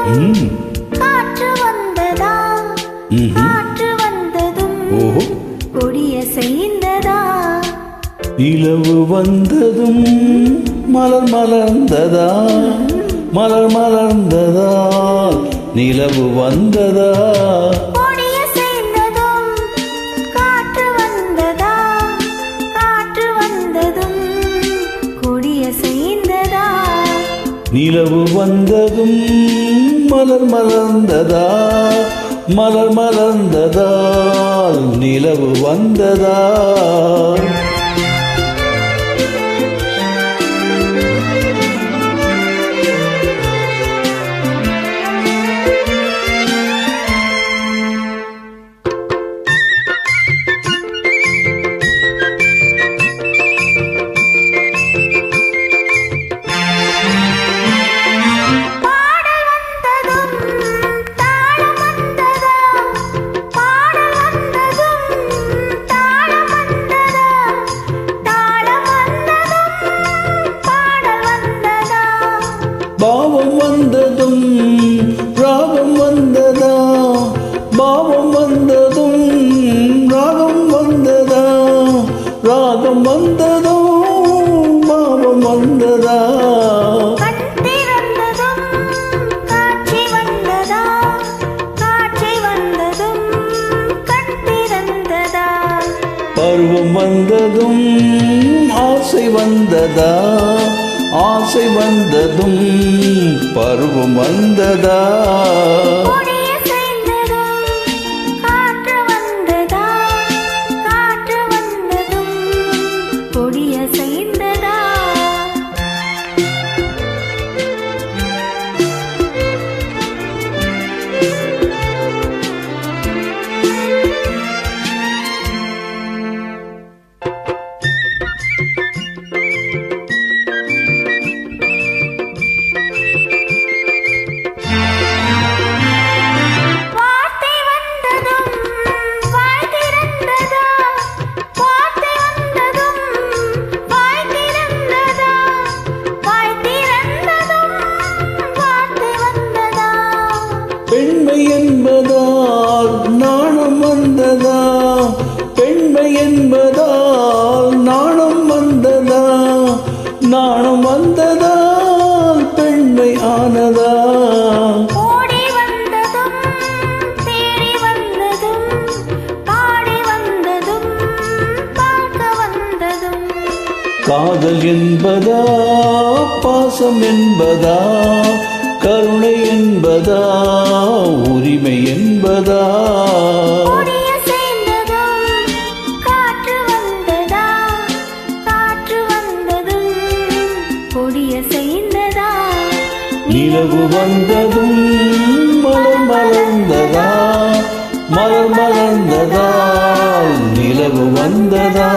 காற்று வந்ததா காற்று வந்ததும் கொடிய செய்ததா நிலவு வந்ததும் மலர் மலர்ந்ததா மலர் மலர்ந்ததா நிலவு வந்ததா கொடிய செய்ததும் காற்று வந்ததா காற்று வந்ததும் கொடிய செய்ததா நிலவு வந்ததும் மலர் மலர்ந்ததா மலர் மலர்ந்ததா நிலவு வந்ததா பாவம் வந்ததும் ராகம் வந்ததா பாவம் வந்ததும் ராகம் வந்ததா ராகம் வந்ததும் பாவம் வந்ததா பருவம் வந்ததும் ஆசை வந்ததா ஆசை வந்ததும் பருவம் வந்ததா காற்று வந்ததா காற்று வந்ததும் கொடிய செய்ததா பெண்மை என்பதால் நாணம் வந்ததா பெண்மை என்பதால் நாணம் வந்ததா நாணம் வந்ததால் பெண்மை ஆனதா ஓடி வந்ததும் தேடி வந்ததும் பாடி வந்ததும் பார்க்க வந்ததும் காதல் என்பதா பாசம் என்பதா கருணை என்பதா உரிமை என்பதா கொடிய செய்ததும் காற்று வந்ததா காற்று வந்ததும் கொடிய செய்ததா நிலவு வந்ததும் மலர் மலர்ந்ததா மலர் மலர்ந்ததா நிலவு வந்ததா